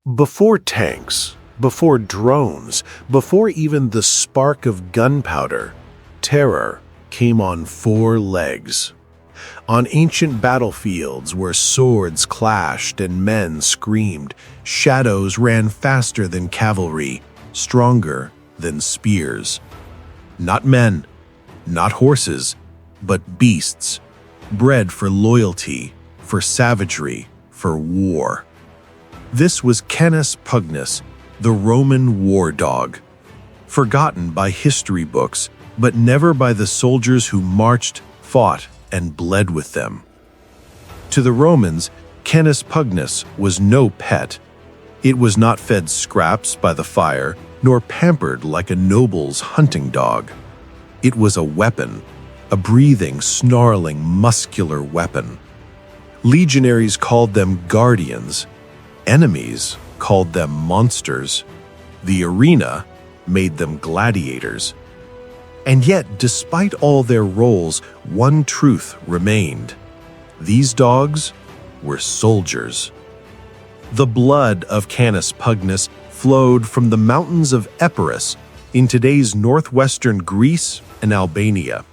Before tanks, before drones, before even the spark of gunpowder, terror came on four legs. On ancient battlefields where swords clashed and men screamed, shadows ran faster than cavalry, stronger than spears. Not men, not horses, but beasts, bred for loyalty, for savagery, for war. This was Carnis Pugnax, the Roman war dog, forgotten by history books, but never by the soldiers who marched, fought, and bled with them. To the Romans, Carnis Pugnax was no pet. It was not fed scraps by the fire, nor pampered like a noble's hunting dog. It was a weapon, a breathing, snarling, muscular weapon. Legionaries called them guardians. Enemies called them monsters. The arena made them gladiators. And yet, despite all their roles, one truth remained. These dogs were soldiers. The blood of Carnis Pugnax flowed from the mountains of Epirus in today's northwestern Greece and Albania.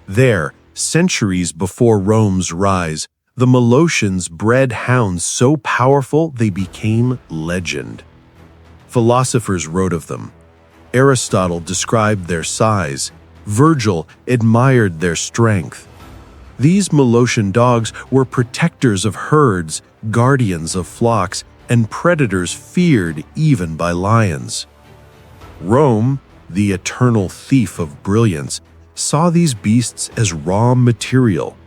There, centuries before Rome's rise, the Molossians bred hounds so powerful they became legend. Philosophers wrote of them. Aristotle described their size. Virgil admired their strength. These Molossian dogs were protectors of herds, guardians of flocks, and predators feared even by lions. Rome, the eternal thief of brilliance, saw these beasts as raw material.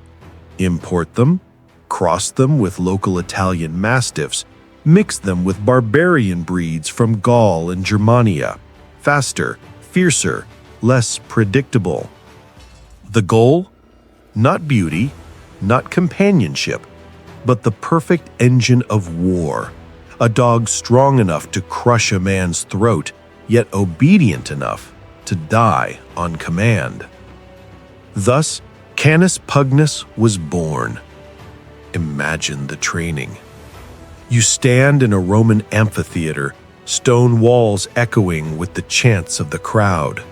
Import them, cross them with local Italian mastiffs, mix them with barbarian breeds from Gaul and Germania. Faster, fiercer, less predictable. The goal? Not beauty, not companionship, but the perfect engine of war. A dog strong enough to crush a man's throat, yet obedient enough to die on command. Thus, Carnis Pugnax was born. Imagine the training. You stand in a Roman amphitheater, stone walls echoing with the chants of the crowd.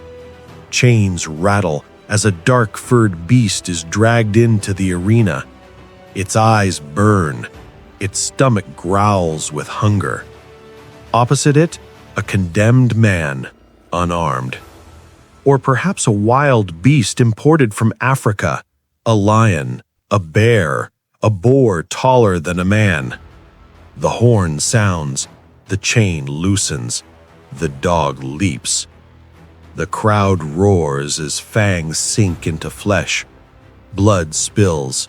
Chains rattle as a dark-furred beast is dragged into the arena. Its eyes burn. Its stomach growls with hunger. Opposite it, a condemned man, unarmed. Or perhaps a wild beast imported from Africa, a lion, a bear, a boar taller than a man. The horn sounds, the chain loosens, the dog leaps. The crowd roars as fangs sink into flesh. Blood spills,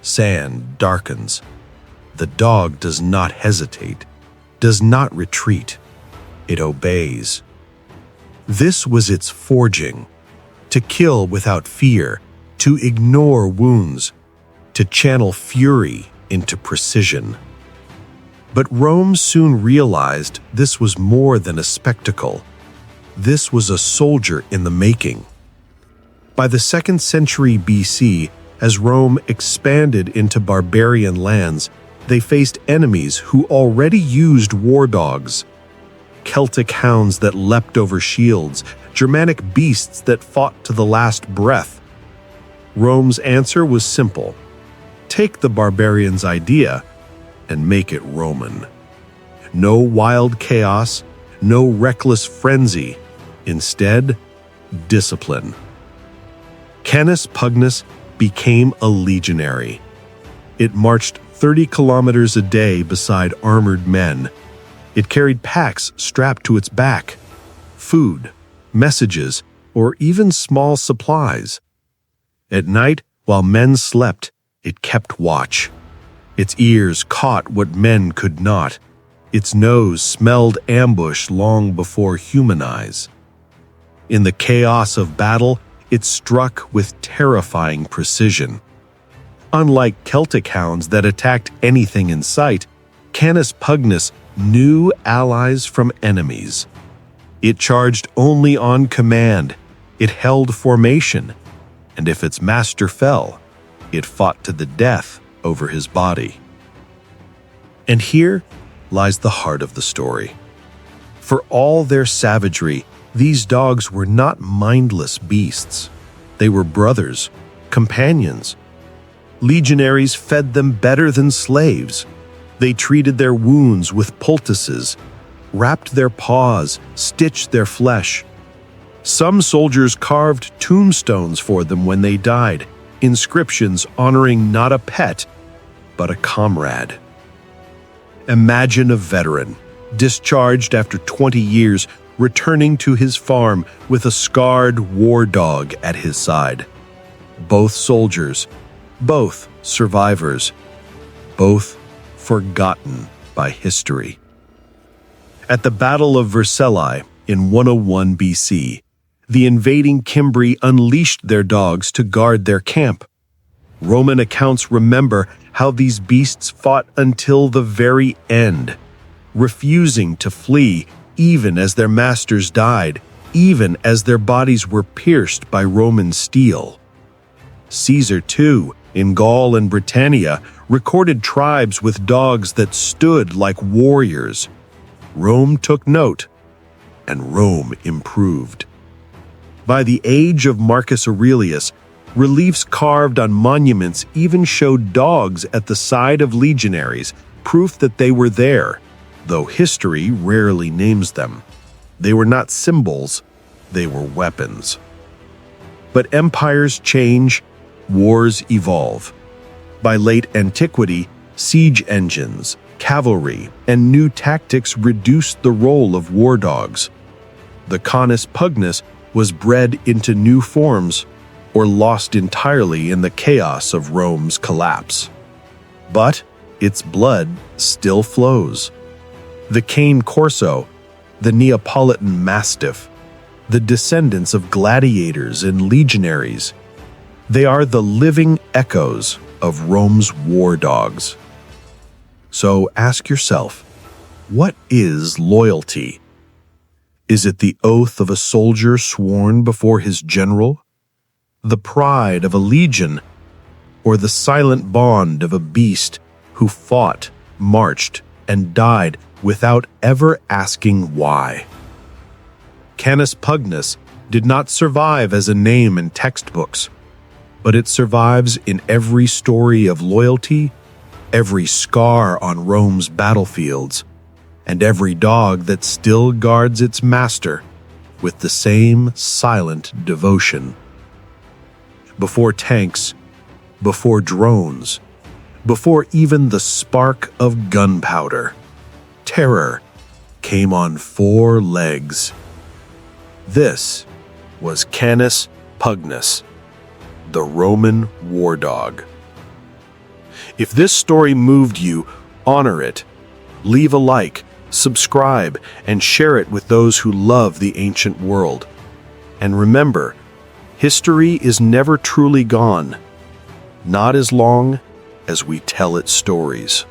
sand darkens. The dog does not hesitate, does not retreat. It obeys. This was its forging, to kill without fear, to ignore wounds, to channel fury into precision. But Rome soon realized this was more than a spectacle. This was a soldier in the making. By the 2nd century BC, as Rome expanded into barbarian lands, they faced enemies who already used war dogs. Celtic hounds that leapt over shields, Germanic beasts that fought to the last breath. Rome's answer was simple. Take the barbarian's idea and make it Roman. No wild chaos, no reckless frenzy. Instead, discipline. Carnis Pugnax became a legionary. It marched 30 kilometers a day beside armored men. It carried packs strapped to its back, food, messages, or even small supplies. At night, while men slept, it kept watch. Its ears caught what men could not. Its nose smelled ambush long before human eyes. In the chaos of battle, it struck with terrifying precision. Unlike Celtic hounds that attacked anything in sight, Carnis Pugnax knew allies from enemies. It charged only on command. It held formation. And if its master fell, it fought to the death over his body. And here, lies the heart of the story. For all their savagery, these dogs were not mindless beasts. They were brothers, companions. Legionaries fed them better than slaves. They treated their wounds with poultices, wrapped their paws, stitched their flesh. Some soldiers carved tombstones for them when they died, inscriptions honoring not a pet, but a comrade. Imagine a veteran, discharged after 20 years, returning to his farm with a scarred war dog at his side. Both soldiers, both survivors, both forgotten by history. At the Battle of Vercellae in 101 BC, the invading Cimbri unleashed their dogs to guard their camp. Roman accounts remember how these beasts fought until the very end, refusing to flee even as their masters died, even as their bodies were pierced by Roman steel. Caesar, too, in Gaul and Britannia, recorded tribes with dogs that stood like warriors. Rome took note, and Rome improved. By the age of Marcus Aurelius, reliefs carved on monuments even showed dogs at the side of legionaries, proof that they were there, though history rarely names them. They were not symbols, they were weapons. But empires change, wars evolve. By late antiquity, siege engines, cavalry, and new tactics reduced the role of war dogs. The Carnis Pugnax was bred into new forms or lost entirely in the chaos of Rome's collapse. But its blood still flows. The cane corso, the Neapolitan mastiff, the descendants of gladiators and legionaries, they are the living echoes of Rome's war dogs. So ask yourself, what is loyalty? Is it the oath of a soldier sworn before his general, the pride of a legion, or the silent bond of a beast who fought, marched, and died without ever asking why? Carnis Pugnax did not survive as a name in textbooks, but it survives in every story of loyalty, every scar on Rome's battlefields, and every dog that still guards its master with the same silent devotion. Before tanks, before drones, before even the spark of gunpowder, terror came on 4 legs. This was Carnis Pugnax, the Roman war dog. If this story moved you, honor it. Leave a like, subscribe, and share it with those who love the ancient world. And remember, history is never truly gone, not as long as we tell its stories.